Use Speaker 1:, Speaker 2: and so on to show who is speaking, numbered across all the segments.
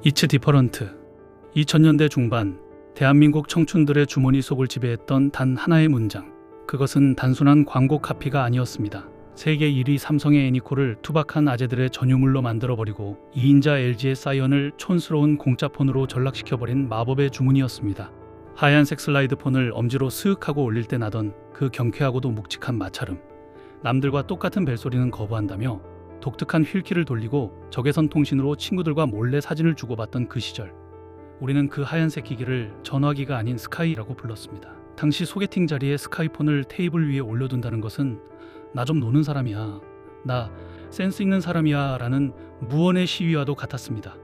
Speaker 1: It's different. 2000년대 중반 대한민국 청춘들의 주머니 속을 지배했던 단 하나의 문장. 그것은 단순한 광고 카피가 아니었습니다. 세계 1위 삼성의 애니콜을 투박한 아재들의 전유물로 만들어버리고 2인자 LG의 사이언을 촌스러운 공짜폰으로 전락시켜버린 마법의 주문이었습니다. 하얀색 슬라이드폰을 엄지로 스윽 하고 올릴 때 나던 그 경쾌하고도 묵직한 마찰음. 남들과 똑같은 벨소리는 거부한다며 독특한 휠키를 돌리고 적외선 통신으로 친구들과 몰래 사진을 주고받던 그 시절. 우리는 그 하얀색 기기를 전화기가 아닌 스카이라고 불렀습니다. 당시 소개팅 자리에 스카이폰을 테이블 위에 올려둔다는 것은 나 좀 노는 사람이야, 나 센스 있는 사람이야 라는 무언의 시위와도 같았습니다.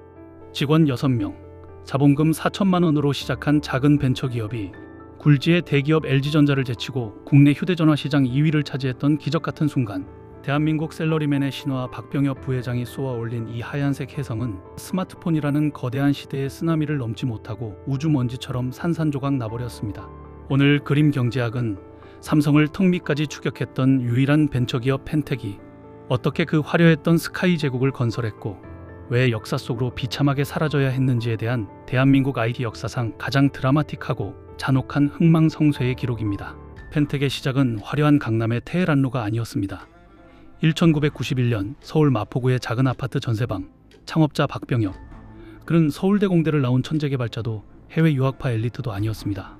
Speaker 1: 직원 6명, 자본금 4천만 원으로 시작한 작은 벤처기업이 굴지의 대기업 LG전자를 제치고 국내 휴대전화 시장 2위를 차지했던 기적같은 순간, 대한민국 셀러리맨의 신화 박병엽 부회장이 쏘아 올린 이 하얀색 혜성은 스마트폰이라는 거대한 시대의 쓰나미를 넘지 못하고 우주먼지처럼 산산조각 나버렸습니다. 오늘 그림 경제학은 삼성을 턱 밑까지 추격했던 유일한 벤처기업 펜텍이 어떻게 그 화려했던 스카이 제국을 건설했고 왜 역사 속으로 비참하게 사라져야 했는지에 대한 대한민국 IT 역사상 가장 드라마틱하고 잔혹한 흥망성쇠의 기록입니다. 펜텍의 시작은 화려한 강남의 테헤란로가 아니었습니다. 1991년 서울 마포구의 작은 아파트 전세방, 창업자 박병엽. 그는 서울대공대를 나온 천재개발자도 해외 유학파 엘리트도 아니었습니다.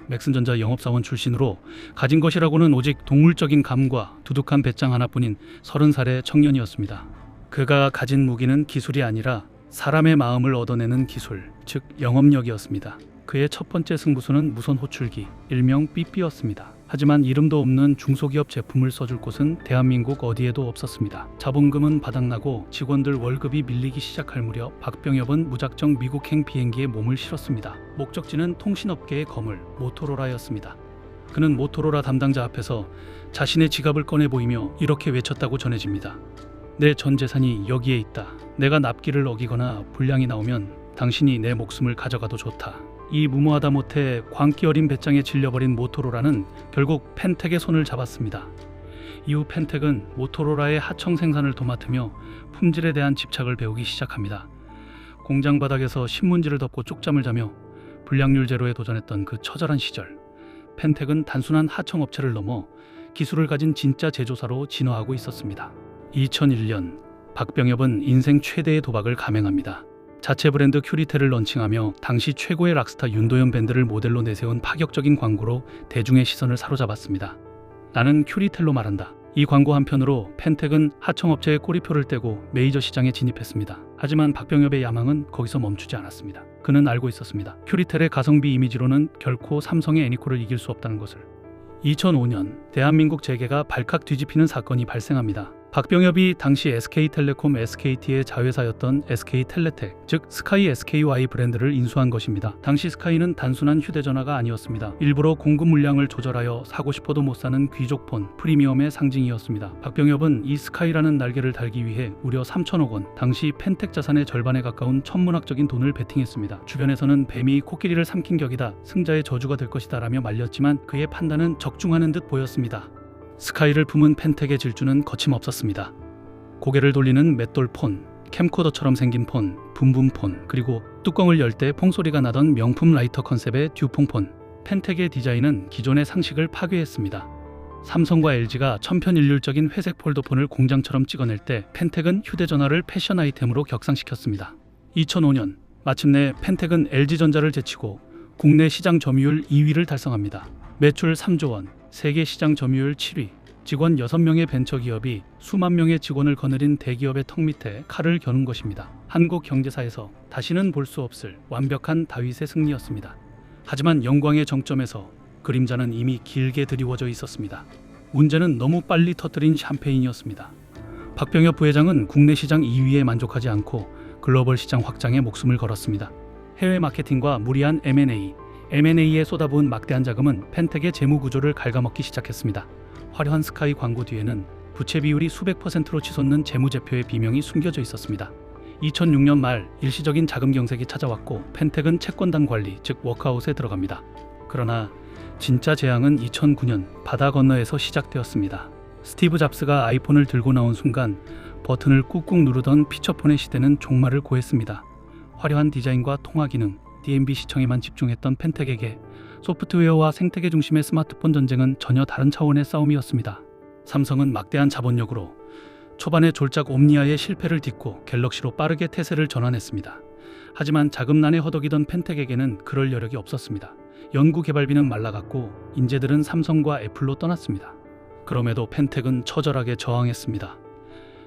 Speaker 1: 맥슨전자 영업사원 출신으로 가진 것이라고는 오직 동물적인 감과 두둑한 배짱 하나뿐인 30살의 청년이었습니다. 그가 가진 무기는 기술이 아니라 사람의 마음을 얻어내는 기술, 즉 영업력이었습니다. 그의 첫 번째 승부수는 무선 호출기, 일명 삐삐였습니다. 하지만 이름도 없는 중소기업 제품을 써줄 곳은 대한민국 어디에도 없었습니다. 자본금은 바닥나고 직원들 월급이 밀리기 시작할 무렵 박병엽은 무작정 미국행 비행기에 몸을 실었습니다. 목적지는 통신업계의 거물 모토로라였습니다. 그는 모토로라 담당자 앞에서 자신의 지갑을 꺼내 보이며 이렇게 외쳤다고 전해집니다. 내 전 재산이 여기에 있다. 내가 납기를 어기거나 불량이 나오면 당신이 내 목숨을 가져가도 좋다. 이 무모하다 못해 광기 어린 배짱에 질려버린 모토로라는 결국 펜텍의 손을 잡았습니다. 이후 펜텍은 모토로라의 하청 생산을 도맡으며 품질에 대한 집착을 배우기 시작합니다. 공장 바닥에서 신문지를 덮고 쪽잠을 자며 불량률 제로에 도전했던 그 처절한 시절, 펜텍은 단순한 하청업체를 넘어 기술을 가진 진짜 제조사로 진화하고 있었습니다. 2001년 박병엽은 인생 최대의 도박을 감행합니다. 자체 브랜드 큐리텔을 런칭하며 당시 최고의 락스타 윤도현 밴드를 모델로 내세운 파격적인 광고로 대중의 시선을 사로잡았습니다. 나는 큐리텔로 말한다. 이 광고 한편으로 펜텍은 하청업체의 꼬리표를 떼고 메이저 시장에 진입했습니다. 하지만 박병엽의 야망은 거기서 멈추지 않았습니다. 그는 알고 있었습니다. 큐리텔의 가성비 이미지로는 결코 삼성의 애니콜을 이길 수 없다는 것을. 2005년 대한민국 재계가 발칵 뒤집히는 사건이 발생합니다. 박병엽이 당시 SK텔레콤 SKT의 자회사였던 SK텔레텍, 즉 스카이 SKY 브랜드를 인수한 것입니다. 당시 스카이는 단순한 휴대전화가 아니었습니다. 일부러 공급 물량을 조절하여 사고 싶어도 못 사는 귀족폰, 프리미엄의 상징이었습니다. 박병엽은 이 스카이라는 날개를 달기 위해 무려 3천억 원, 당시 펜텍 자산의 절반에 가까운 천문학적인 돈을 베팅했습니다. 주변에서는 뱀이 코끼리를 삼킨 격이다, 승자의 저주가 될 것이다 라며 말렸지만 그의 판단은 적중하는 듯 보였습니다. 스카이를 품은 펜텍의 질주는 거침없었습니다. 고개를 돌리는 맷돌폰, 캠코더처럼 생긴 폰, 붐붐폰, 그리고 뚜껑을 열 때 퐁소리가 나던 명품 라이터 컨셉의 듀퐁폰. 펜텍의 디자인은 기존의 상식을 파괴했습니다. 삼성과 LG가 천편일률적인 회색 폴더폰을 공장처럼 찍어낼 때 펜텍은 휴대전화를 패션 아이템으로 격상시켰습니다. 2005년 마침내 펜텍은 LG전자를 제치고 국내 시장 점유율 2위를 달성합니다. 매출 3조 원, 세계 시장 점유율 7위, 직원 6명의 벤처기업이 수만 명의 직원을 거느린 대기업의 턱 밑에 칼을 겨눈 것입니다. 한국 경제사에서 다시는 볼 수 없을 완벽한 다윗의 승리였습니다. 하지만 영광의 정점에서 그림자는 이미 길게 드리워져 있었습니다. 문제는 너무 빨리 터뜨린 샴페인이었습니다. 박병엽 부회장은 국내 시장 2위에 만족하지 않고 글로벌 시장 확장에 목숨을 걸었습니다. 해외 마케팅과 무리한 M&A에 쏟아부은 막대한 자금은 펜텍의 재무 구조를 갉아먹기 시작했습니다. 화려한 스카이 광고 뒤에는 부채 비율이 수백 %로 치솟는 재무제표의 비명이 숨겨져 있었습니다. 2006년 말 일시적인 자금 경색이 찾아왔고 펜텍은 채권단 관리, 즉 워크아웃에 들어갑니다. 그러나 진짜 재앙은 2009년 바다 건너에서 시작되었습니다. 스티브 잡스가 아이폰을 들고 나온 순간 버튼을 꾹꾹 누르던 피처폰의 시대는 종말을 고했습니다. 화려한 디자인과 통화 기능, DMB 시청에만 집중했던 펜텍에게 소프트웨어와 생태계 중심의 스마트폰 전쟁은 전혀 다른 차원의 싸움이었습니다. 삼성은 막대한 자본력으로 초반에 졸작 옴니아의 실패를 딛고 갤럭시로 빠르게 태세를 전환했습니다. 하지만 자금난에 허덕이던 펜텍에게는 그럴 여력이 없었습니다. 연구 개발비는 말라갔고 인재들은 삼성과 애플로 떠났습니다. 그럼에도 펜텍은 처절하게 저항했습니다.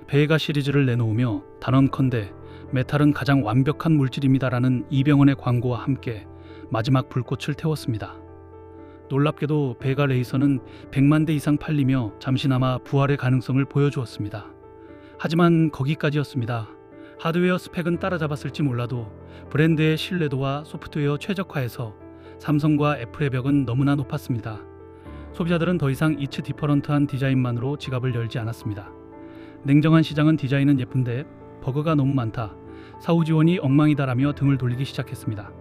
Speaker 1: 베가 시리즈를 내놓으며 단언컨대 메탈은 가장 완벽한 물질입니다라는 이병헌의 광고와 함께 마지막 불꽃을 태웠습니다. 놀랍게도 베가 레이서는 100만 대 이상 팔리며 잠시나마 부활의 가능성을 보여주었습니다. 하지만 거기까지였습니다. 하드웨어 스펙은 따라잡았을지 몰라도 브랜드의 신뢰도와 소프트웨어 최적화에서 삼성과 애플의 벽은 너무나 높았습니다. 소비자들은 더 이상 이츠 디퍼런트한 디자인만으로 지갑을 열지 않았습니다. 냉정한 시장은 디자인은 예쁜데 버그가 너무 많다, 사후 지원이 엉망이다라며 등을 돌리기 시작했습니다.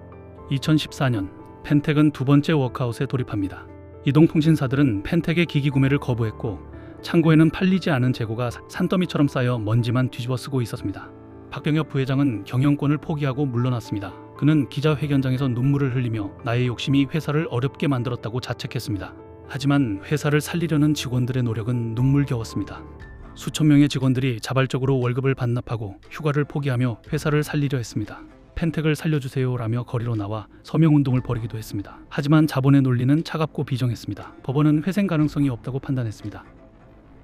Speaker 1: 2014년 펜텍은 두 번째 워크아웃에 돌입합니다. 이동통신사들은 펜텍의 기기 구매를 거부했고 창고에는 팔리지 않은 재고가 산더미처럼 쌓여 먼지만 뒤집어 쓰고 있었습니다. 박병엽 부회장은 경영권을 포기하고 물러났습니다. 그는 기자회견장에서 눈물을 흘리며 나의 욕심이 회사를 어렵게 만들었다고 자책했습니다. 하지만 회사를 살리려는 직원들의 노력은 눈물겨웠습니다. 수천 명의 직원들이 자발적으로 월급을 반납하고 휴가를 포기하며 회사를 살리려 했습니다. 펜텍을 살려주세요라며 거리로 나와 서명운동을 벌이기도 했습니다. 하지만 자본의 논리는 차갑고 비정했습니다. 법원은 회생 가능성이 없다고 판단했습니다.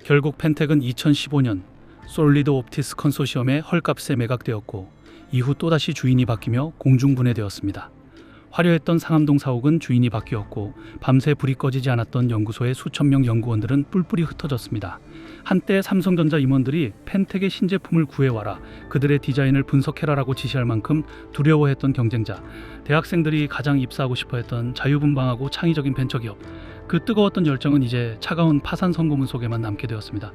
Speaker 1: 결국 펜텍은 2015년 솔리드 옵티스 컨소시엄의 헐값에 매각되었고 이후 또다시 주인이 바뀌며 공중분해되었습니다. 화려했던 상암동 사옥은 주인이 바뀌었고 밤새 불이 꺼지지 않았던 연구소의 수천 명 연구원들은 뿔뿔이 흩어졌습니다. 한때 삼성전자 임원들이 펜텍의 신제품을 구해와라, 그들의 디자인을 분석해라라고 지시할 만큼 두려워했던 경쟁자, 대학생들이 가장 입사하고 싶어했던 자유분방하고 창의적인 벤처기업, 그 뜨거웠던 열정은 이제 차가운 파산 선고문 속에만 남게 되었습니다.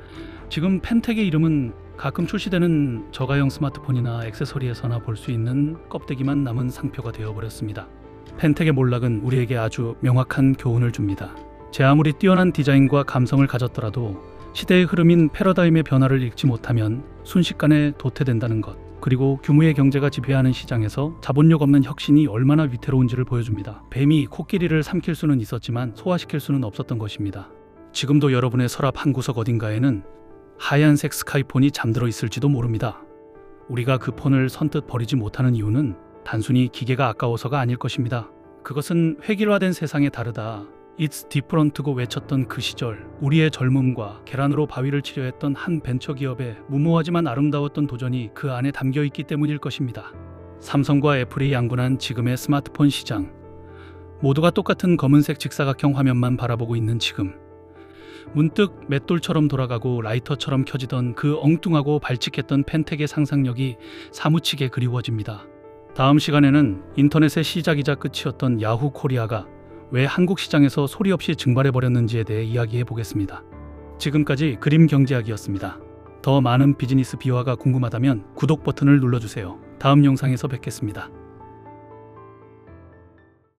Speaker 1: 지금 펜텍의 이름은 가끔 출시되는 저가형 스마트폰이나 액세서리에서나 볼 수 있는 껍데기만 남은 상표가 되어버렸습니다. 펜텍의 몰락은 우리에게 아주 명확한 교훈을 줍니다. 제 아무리 뛰어난 디자인과 감성을 가졌더라도 시대의 흐름인 패러다임의 변화를 읽지 못하면 순식간에 도태된다는 것, 그리고 규모의 경제가 지배하는 시장에서 자본력 없는 혁신이 얼마나 위태로운지를 보여줍니다. 뱀이 코끼리를 삼킬 수는 있었지만 소화시킬 수는 없었던 것입니다. 지금도 여러분의 서랍 한 구석 어딘가에는 하얀색 스카이폰이 잠들어 있을지도 모릅니다. 우리가 그 폰을 선뜻 버리지 못하는 이유는 단순히 기계가 아까워서가 아닐 것입니다. 그것은 획일화된 세상에 다르다, It's different고 외쳤던 그 시절, 우리의 젊음과 계란으로 바위를 치려 했던 한 벤처기업의 무모하지만 아름다웠던 도전이 그 안에 담겨있기 때문일 것입니다. 삼성과 애플이 양분한 지금의 스마트폰 시장, 모두가 똑같은 검은색 직사각형 화면만 바라보고 있는 지금, 문득 맷돌처럼 돌아가고 라이터처럼 켜지던 그 엉뚱하고 발칙했던 펜텍의 상상력이 사무치게 그리워집니다. 다음 시간에는 인터넷의 시작이자 끝이었던 야후 코리아가 왜 한국 시장에서 소리 없이 증발해버렸는지에 대해 이야기해 보겠습니다. 지금까지 그림 경제학이었습니다. 더 많은 비즈니스 비화가 궁금하다면 구독 버튼을 눌러주세요. 다음 영상에서 뵙겠습니다.